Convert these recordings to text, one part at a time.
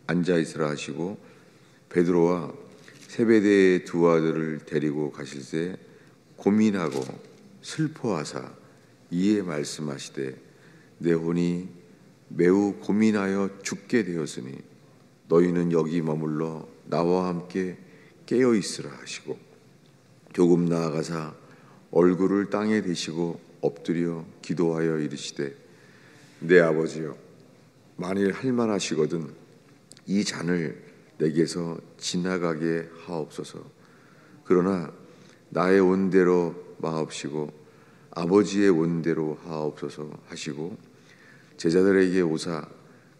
앉아 있으라 하시고 베드로와 세베대의 두 아들을 데리고 가실새 고민하고 슬퍼하사 이에 말씀하시되 내 혼이 매우 고민하여 죽게 되었으니 너희는 여기 머물러 나와 함께 깨어 있으라 하시고 조금 나아가사 얼굴을 땅에 대시고 엎드려 기도하여 이르시되 내 아버지여 만일 할만하시거든 이 잔을 내게서 지나가게 하옵소서. 그러나 나의 원대로 마옵시고 아버지의 원대로 하옵소서 하시고 제자들에게 오사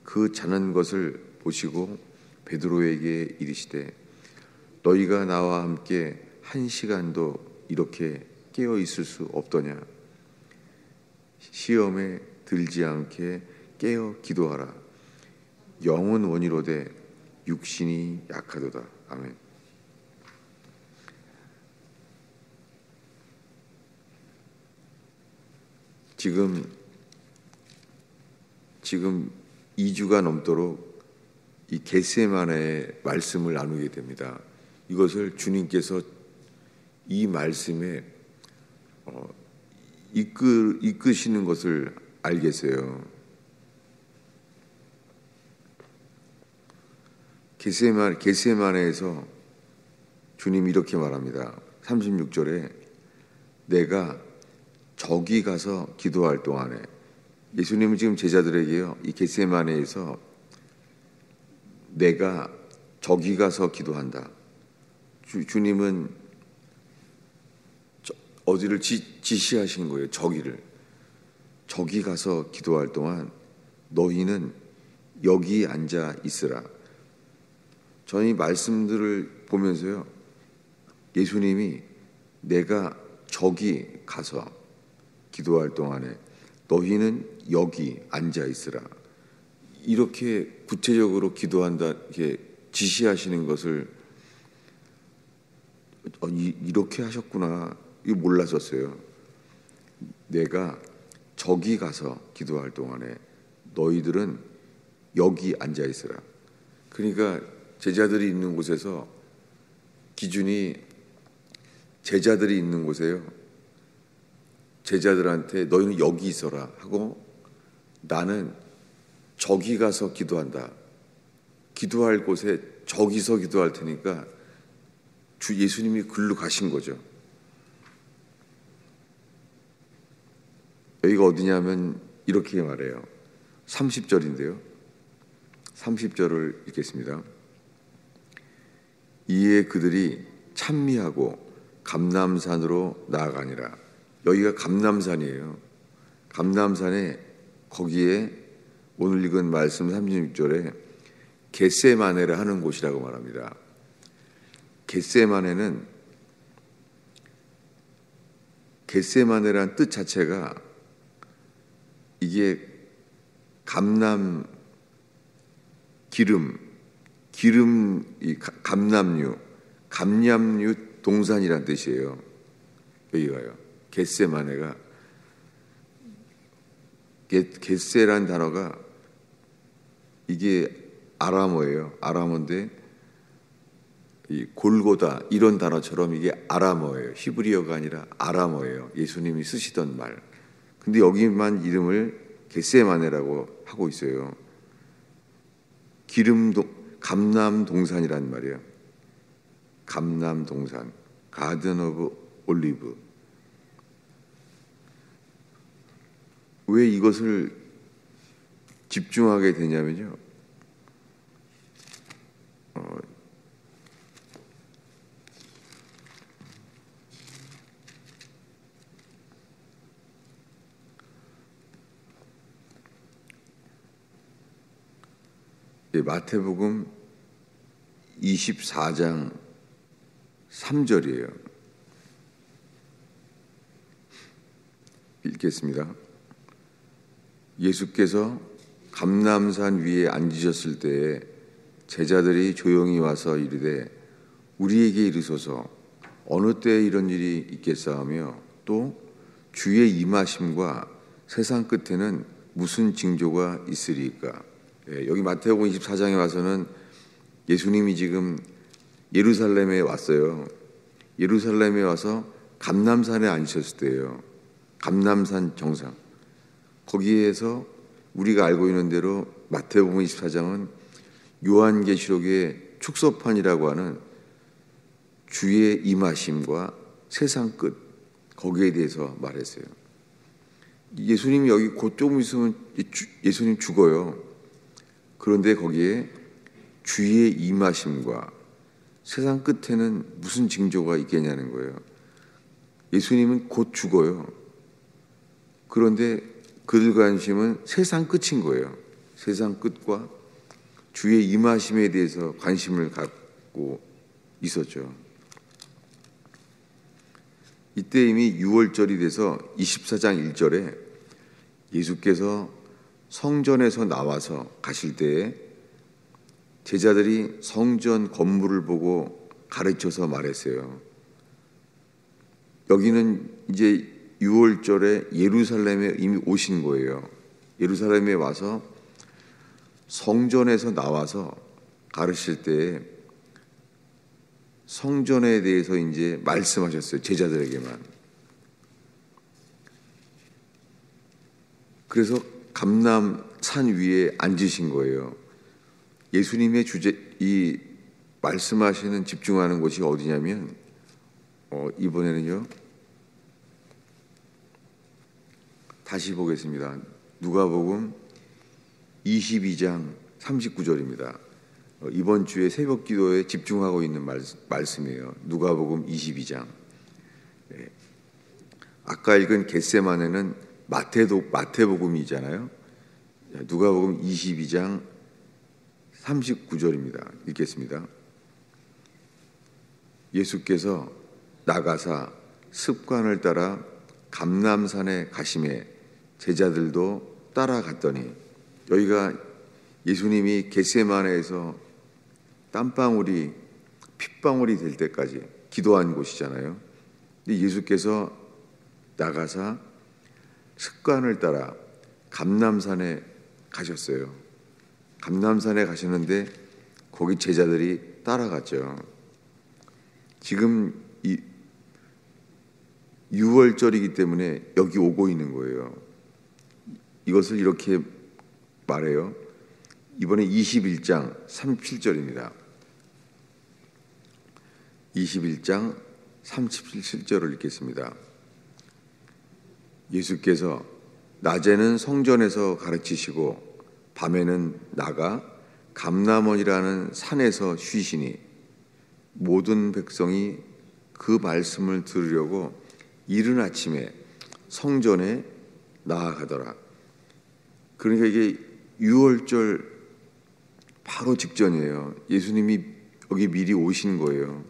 그 자는 것을 보시고 베드로에게 이르시되 너희가 나와 함께 한 시간도 이렇게 깨어 있을 수 없더냐. 시험에 들지 않게 깨어 기도하라. 영은 원이로되 육신이 약하도다. 아멘. 지금 2주가 넘도록 이 겟세마네의 말씀을 나누게 됩니다. 이것을 주님께서 이 말씀에 이끄시는 것을 알겠어요. 겟세마네에서 주님이 이렇게 말합니다. 36절에 내가 저기 가서 기도할 동안에 예수님은 지금 제자들에게요, 이 겟세마네에서 내가 저기 가서 기도한다. 주님은 어디를 지시하신 거예요. 저기 가서 기도할 동안 너희는 여기 앉아 있으라. 저는 이 말씀들을 보면서요, 예수님이 내가 저기 가서 기도할 동안에 너희는 여기 앉아 있으라. 이렇게 구체적으로 기도한다, 이렇게 지시하시는 것을 이렇게 하셨구나. 이거 몰랐었어요. 내가 저기 가서 기도할 동안에 너희들은 여기 앉아 있으라. 그러니까 제자들이 있는 곳에서 기준이 제자들이 있는 곳에요. 제자들한테 너희는 여기 있어라 하고 나는 저기 가서 기도한다. 기도할 곳에 저기서 기도할 테니까 주 예수님이 글로 가신 거죠. 여기가 어디냐면 이렇게 말해요. 30절인데요. 30절을 읽겠습니다. 이에 그들이 찬미하고 감람산으로 나아가니라. 여기가 감람산이에요. 감람산에 거기에 오늘 읽은 말씀 36절에 겟세마네를 하는 곳이라고 말합니다. 겟세마네란 뜻 자체가 이게 감람 기름 이 감람류 동산이란 뜻이에요. 여기가요. 겟세마네가 겟세란 단어가 이게 아람어예요. 아람어인데 이 골고다 이런 단어처럼 이게 아람어예요. 히브리어가 아니라 아람어예요. 예수님이 쓰시던 말. 근데 여기만 이름을 겟세마네라고 하고 있어요. 감람동산이란 말이에요. 감람동산, 가든 오브 올리브. 왜 이것을 집중하게 되냐면요. 마태복음 24장 3절이에요. 읽겠습니다. 예수께서 감람산 위에 앉으셨을 때에 제자들이 조용히 와서 이르되 우리에게 이르소서 어느 때에 이런 일이 있겠사하며 또 주의 임하심과 세상 끝에는 무슨 징조가 있으리까. 여기 마태복음 24장에 와서는 예수님이 지금 예루살렘에 왔어요. 예루살렘에 와서 감람산에 앉으셨을 때예요. 감람산 정상. 거기에서 우리가 알고 있는 대로 마태복음 24장은 요한계시록의 축소판이라고 하는 주의 임하심과 세상 끝, 거기에 대해서 말했어요. 예수님이 여기 곧 조금 있으면 예수님 죽어요. 그런데 거기에 주의 임하심과 세상 끝에는 무슨 징조가 있겠냐는 거예요. 예수님은 곧 죽어요. 그런데 그들 관심은 세상 끝인 거예요. 세상 끝과 주의 임하심에 대해서 관심을 갖고 있었죠. 이때 이미 6월절이 돼서 24장 1절에 예수께서 성전에서 나와서 가실 때에 제자들이 성전 건물을 보고 가르쳐서 말했어요. 여기는 이제 6월절에 예루살렘에 이미 오신 거예요. 예루살렘에 와서 성전에서 나와서 가르칠 때에 성전에 대해서 이제 말씀하셨어요. 제자들에게만. 그래서 감람산 위에 앉으신 거예요. 예수님의 이 말씀하시는 집중하는 곳이 어디냐면 이번에는요. 다시 보겠습니다. 누가복음 22장 39절입니다. 이번 주에 새벽 기도에 집중하고 있는 말씀이에요. 누가복음 22장. 아까 읽은 겟세마네는 마태복음이잖아요. 누가복음 22장 39절입니다. 읽겠습니다. 예수께서 나가사 습관을 따라 감람산에 가심에 제자들도 따라갔더니, 여기가 예수님이 겟세마네에서 땀방울이 핏방울이 될 때까지 기도한 곳이잖아요. 근데 예수께서 나가사 습관을 따라 감람산에 가셨어요. 감람산에 가셨는데 거기 제자들이 따라갔죠. 지금 이 6월절이기 때문에 여기 오고 있는 거예요. 이것을 이렇게 말해요. 이번에 21장 37절입니다. 21장 37절을 읽겠습니다. 예수께서 낮에는 성전에서 가르치시고 밤에는 나가 감람원이라는 산에서 쉬시니 모든 백성이 그 말씀을 들으려고 이른 아침에 성전에 나아가더라. 그러니까 이게 6월절 바로 직전이에요. 예수님이 여기 미리 오신 거예요.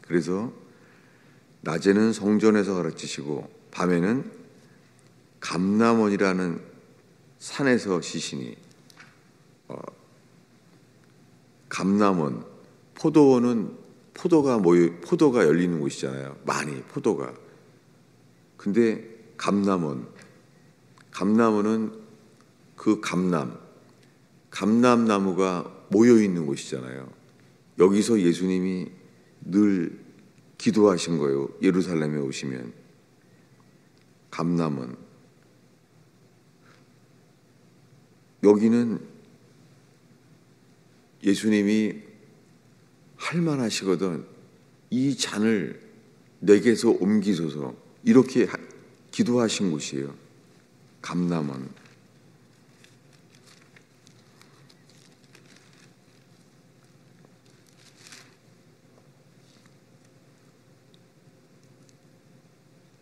그래서 낮에는 성전에서 가르치시고 밤에는 감람원이라는 산에서 쉬시니, 감람원, 포도원은 포도가 열리는 곳이잖아요. 많이 포도가. 근데 감람원은 그 감람나무가 모여 있는 곳이잖아요. 여기서 예수님이 늘 기도하신 거예요. 예루살렘에 오시면. 감람원. 여기는 예수님이 할만하시거든 이 잔을 내게서 옮기소서 이렇게 기도하신 곳이에요. 감람원.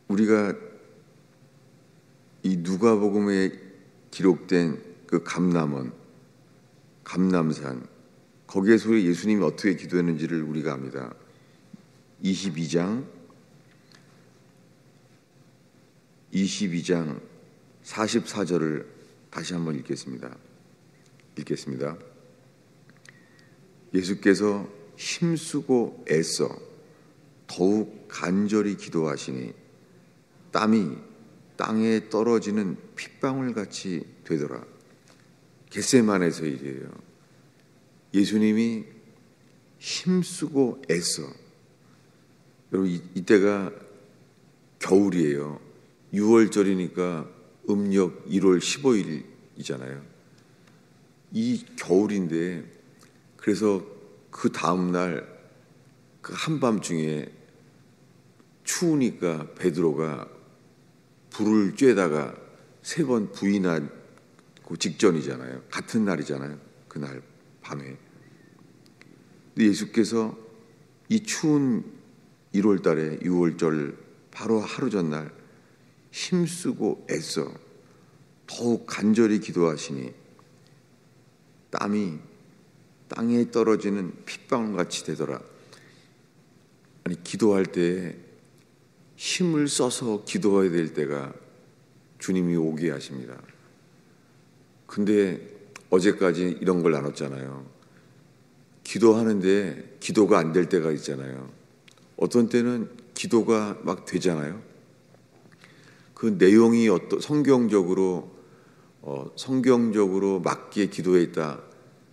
우리가 이 누가복음에 기록된 그 감람원, 감람산, 거기에서 예수님이 어떻게 기도했는지를 우리가 압니다. 22장 44절을 다시 한번 읽겠습니다. 예수께서 힘쓰고 애써 더욱 간절히 기도하시니 땀이 땅에 떨어지는 핏방울같이 되더라. 겟세마네에서 일이에요. 예수님이 힘쓰고 애써. 여러분, 이때가 겨울이에요. 6월절이니까 음력 1월 15일이잖아요. 이 겨울인데, 그래서 그 다음날 그 한밤중에 추우니까 베드로가 불을 쬐다가 3번 부인하고 직전이잖아요. 같은 날이잖아요. 그날 밤에. 근데 예수께서 이 추운 1월 달에 6월절 바로 하루 전날 힘쓰고 애써 더욱 간절히 기도하시니 땀이 땅에 떨어지는 핏방울같이 되더라. 아니, 기도할 때 힘을 써서 기도해야 될 때가 주님이 오게 하십니다. 근데 어제까지 이런 걸 나눴잖아요. 기도하는데 기도가 안 될 때가 있잖아요. 어떤 때는 기도가 막 되잖아요. 그 내용이 어떤 성경적으로 맞게 기도했다,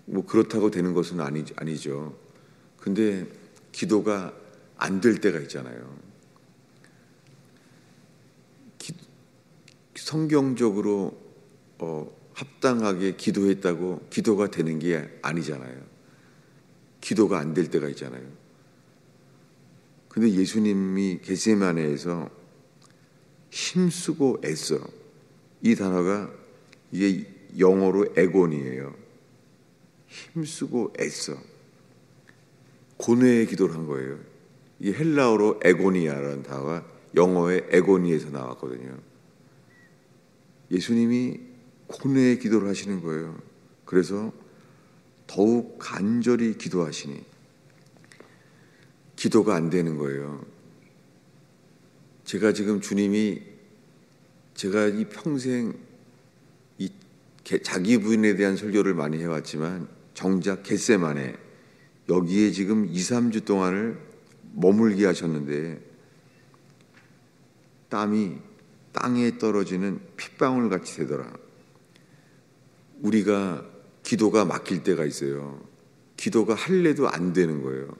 뭐 그렇다고 되는 것은 아니죠. 근데 기도가 안 될 때가 있잖아요. 성경적으로 합당하게 기도했다고 기도가 되는 게 아니잖아요. 기도가 안 될 때가 있잖아요. 근데 예수님이 겟세마네에서 힘쓰고 애써, 이 단어가 이게 영어로 에곤이에요. 힘쓰고 애써 고뇌의 기도를 한 거예요. 이게 헬라어로 에고니아라는 단어가 영어의 에고니에서 나왔거든요. 예수님이 고뇌의 기도를 하시는 거예요. 그래서 더욱 간절히 기도하시니 기도가 안 되는 거예요. 제가 지금 제가 이 평생 자기 부인에 대한 설교를 많이 해왔지만 정작 겟세마네, 여기에 지금 2-3주 동안을 머물게 하셨는데 땀이 땅에 떨어지는 핏방울 같이 되더라. 우리가 기도가 막힐 때가 있어요. 기도가 할래도 안 되는 거예요.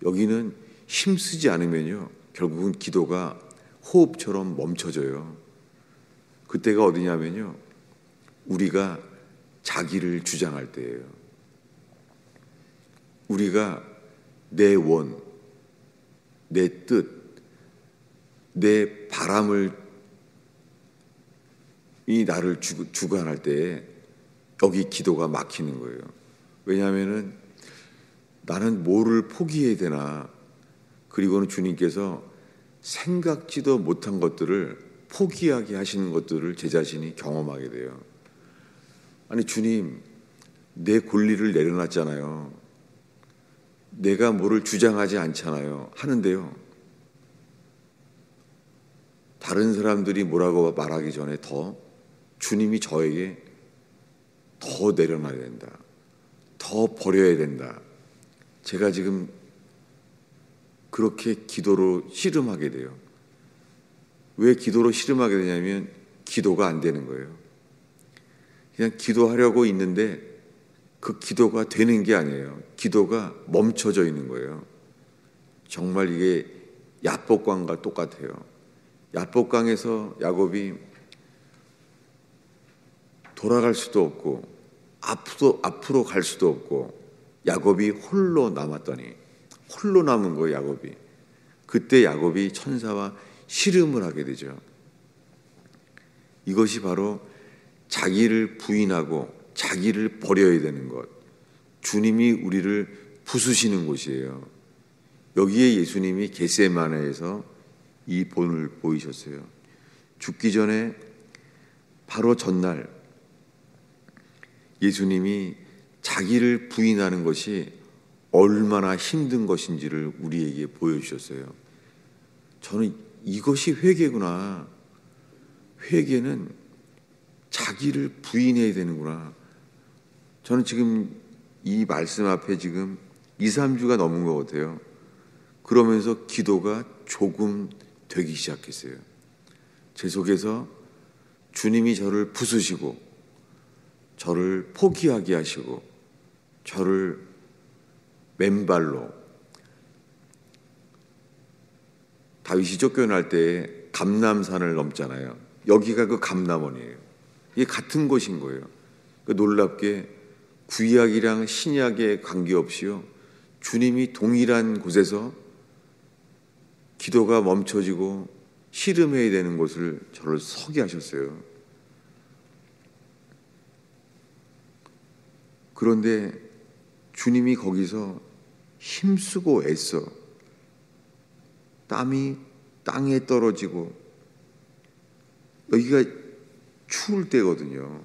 여기는 힘쓰지 않으면요, 결국은 기도가 호흡처럼 멈춰져요. 그때가 어디냐면요, 우리가 자기를 주장할 때예요. 우리가 내 원, 내 뜻, 내 바람을 나를 주관할 때에 여기 기도가 막히는 거예요. 왜냐하면은 나는 뭐를 포기해야 되나, 그리고는 주님께서 생각지도 못한 것들을 포기하게 하시는 것들을 제 자신이 경험하게 돼요. 아니, 주님, 내 권리를 내려놨잖아요. 내가 뭐를 주장하지 않잖아요. 하는데요, 다른 사람들이 뭐라고 말하기 전에 주님이 저에게 더 내려놔야 된다, 더 버려야 된다. 제가 지금 그렇게 기도로 씨름하게 돼요. 왜 기도로 씨름하게 되냐면 기도가 안 되는 거예요. 그냥 기도하려고 있는데 그 기도가 되는 게 아니에요. 기도가 멈춰져 있는 거예요. 정말 이게 야복강과 똑같아요. 야복강에서 야곱이 돌아갈 수도 없고 앞으로 갈 수도 없고 야곱이 홀로 남았더니, 홀로 남은 거예요, 야곱이. 그때 야곱이 천사와 씨름을 하게 되죠. 이것이 바로 자기를 부인하고 자기를 버려야 되는 것, 주님이 우리를 부수시는 곳이에요. 여기에 예수님이 겟세마네에서 이 본을 보이셨어요. 죽기 전에 바로 전날 예수님이 자기를 부인하는 것이 얼마나 힘든 것인지를 우리에게 보여주셨어요. 저는 이것이 회개구나. 회개는 자기를 부인해야 되는구나. 저는 지금 이 말씀 앞에 지금 2-3주가 넘은 것 같아요. 그러면서 기도가 조금 되기 시작했어요. 제 속에서 주님이 저를 부수시고 저를 포기하게 하시고 저를 맨발로, 다윗이 쫓겨날 때 감람산을 넘잖아요. 여기가 그 감람원이에요. 이게 같은 곳인 거예요. 놀랍게 구약이랑 신약에 관계없이요, 주님이 동일한 곳에서 기도가 멈춰지고 씨름해야 되는 곳을 저를 서게 하셨어요. 그런데 주님이 거기서 힘쓰고 애써 땀이 땅에 떨어지고, 여기가 추울 때거든요.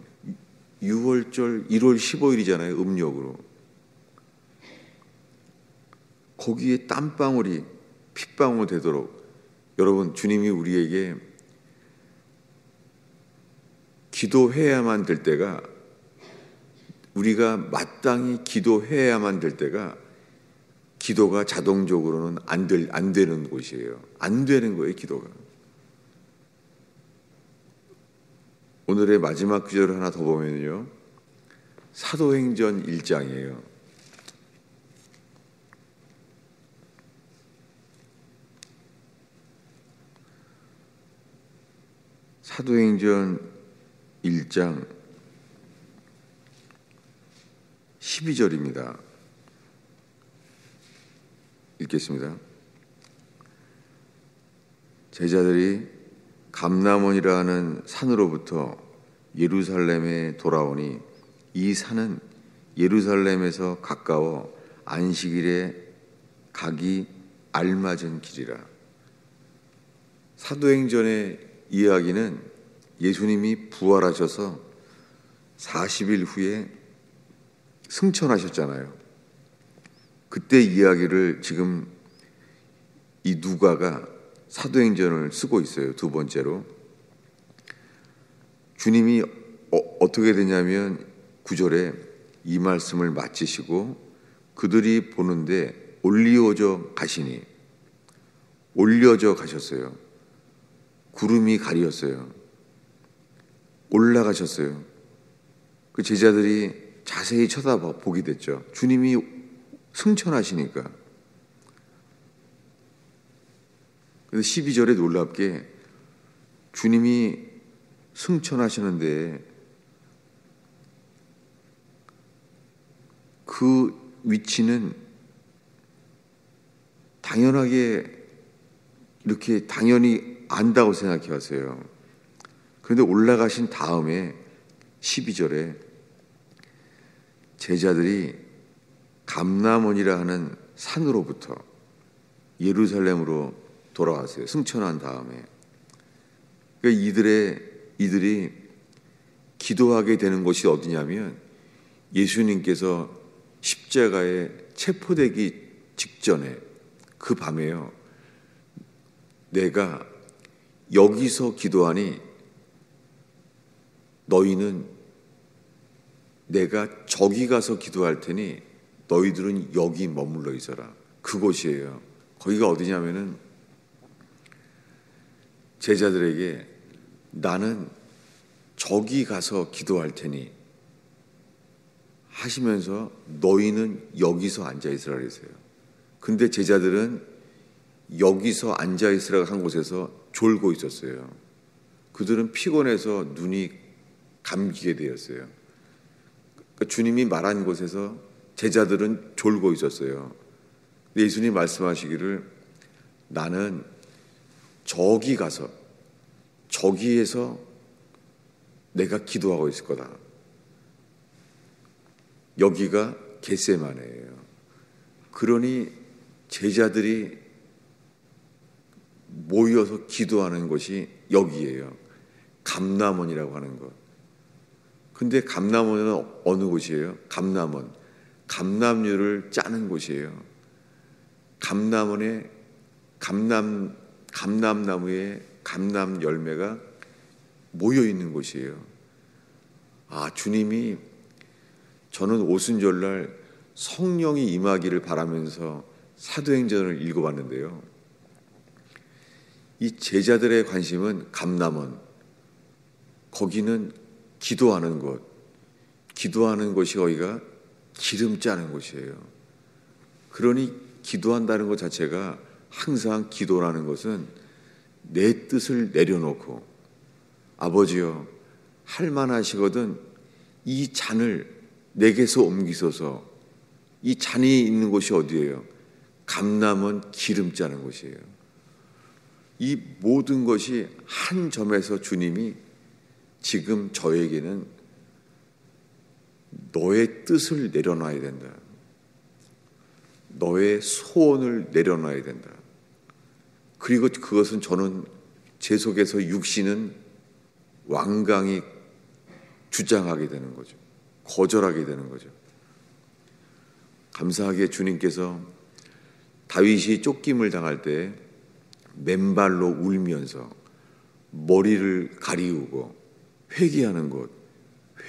6월절 1월 15일이잖아요. 음력으로. 거기에 땀방울이 핏방울 되도록, 여러분, 주님이 우리에게 기도해야만 될 때가, 우리가 마땅히 기도해야만 될 때가 기도가 자동적으로는 안 되는 곳이에요. 안 되는 거예요, 기도가. 오늘의 마지막 구절을 하나 더 보면요, 사도행전 1장이에요. 사도행전 1장 12절입니다. 읽겠습니다. 제자들이 감람원이라 하는 산으로부터 예루살렘에 돌아오니 이 산은 예루살렘에서 가까워 안식일에 가기 알맞은 길이라. 사도행전의 이야기는 예수님이 부활하셔서 40일 후에 승천하셨잖아요. 그때 이야기를 지금 이 누가가 사도행전을 쓰고 있어요. 두 번째로. 주님이 어떻게 되냐면 9절에 이 말씀을 마치시고 그들이 보는데 올려져 가셨어요. 구름이 가리었어요. 올라가셨어요. 그 제자들이 자세히 쳐다보게 됐죠. 주님이 승천하시니까. 그래서 12절에 놀랍게 주님이 승천하시는데 그 위치는 당연하게 이렇게 당연히 안다고 생각해 왔어요. 그런데 올라가신 다음에 12절에 제자들이 감람원이라 하는 산으로부터 예루살렘으로 돌아왔어요. 승천한 다음에. 그러니까 이들이 기도하게 되는 곳이 어디냐면 예수님께서 십자가에 체포되기 직전에 그 밤에요. 내가 여기서 기도하니 너희는, 내가 저기 가서 기도할 테니 너희들은 여기 머물러 있어라. 그곳이에요. 거기가 어디냐면은 제자들에게 나는 저기 가서 기도할 테니 하시면서 너희는 여기서 앉아 있으라 그랬어요. 근데 제자들은 여기서 앉아 있으라고 한 곳에서 졸고 있었어요. 그들은 피곤해서 눈이 감기게 되었어요. 그러니까 주님이 말한 곳에서 제자들은 졸고 있었어요. 근데 예수님이 말씀하시기를 나는 저기 가서 저기에서 내가 기도하고 있을 거다. 여기가 겟세마네예요. 그러니 제자들이 모여서 기도하는 곳이 여기예요. 감람원이라고 하는 것. 근데 감람원은 어느 곳이에요? 감람원. 감람류를 짜는 곳이에요. 감람원에 감람나무에 감람 열매가 모여 있는 곳이에요. 아, 주님이, 저는 오순절날 성령이 임하기를 바라면서 사도행전을 읽어봤는데요. 이 제자들의 관심은 감람원, 거기는 기도하는 곳, 기도하는 것이 거기가 기름 짜는 곳이에요. 그러니 기도한다는 것 자체가 항상 기도라는 것은 내 뜻을 내려놓고 아버지여 할만하시거든 이 잔을 내게서 옮기소서. 이 잔이 있는 곳이 어디예요? 감남은 기름 짜는 곳이에요. 이 모든 것이 한 점에서 주님이 지금 저에게는 너의 뜻을 내려놔야 된다. 너의 소원을 내려놔야 된다. 그리고 그것은 저는 제 속에서 육신은 완강히 주장하게 되는 거죠. 거절하게 되는 거죠. 감사하게 주님께서 다윗이 쫓김을 당할 때 맨발로 울면서 머리를 가리우고 회개하는 곳,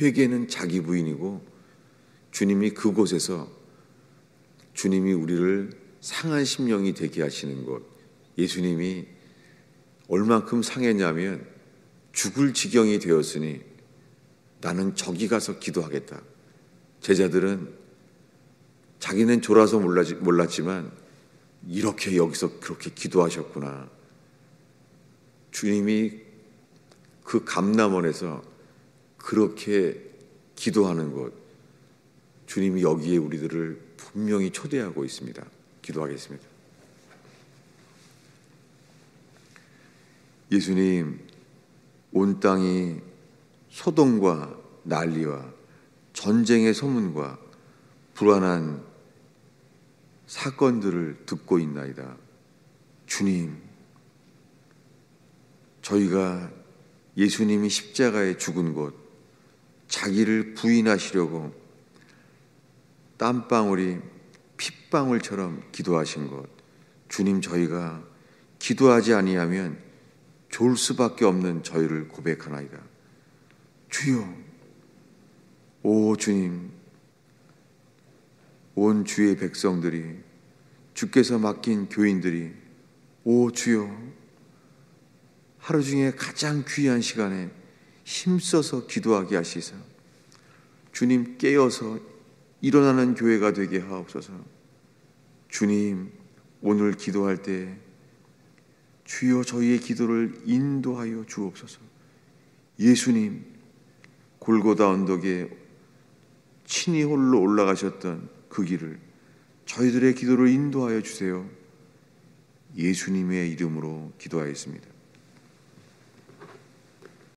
회개는 자기 부인이고 주님이 그곳에서 주님이 우리를 상한 심령이 되게 하시는 곳, 예수님이 얼만큼 상했냐면 죽을 지경이 되었으니 나는 저기 가서 기도하겠다. 제자들은 자기는 졸아서 몰랐지만 이렇게 여기서 그렇게 기도하셨구나. 주님이 그 감람원에서 그렇게 기도하는 곳, 주님이 여기에 우리들을 분명히 초대하고 있습니다. 기도하겠습니다. 예수님, 온 땅이 소동과 난리와 전쟁의 소문과 불안한 사건들을 듣고 있나이다. 주님, 저희가 예수님이 십자가에 죽은 곳, 자기를 부인하시려고 땀방울이 핏방울처럼 기도하신 것, 주님, 저희가 기도하지 아니하면 졸 수밖에 없는 저희를 고백하나이다. 주여, 오 주님, 온 주의 백성들이, 주께서 맡긴 교인들이, 오 주여, 하루 중에 가장 귀한 시간에 힘써서 기도하게 하시사 주님 깨어서 일어나는 교회가 되게 하옵소서. 주님, 오늘 기도할 때 주여 저희의 기도를 인도하여 주옵소서. 예수님, 골고다 언덕에 친히 홀로 올라가셨던 그 길을 저희들의 기도를 인도하여 주세요. 예수님의 이름으로 기도하였습니다.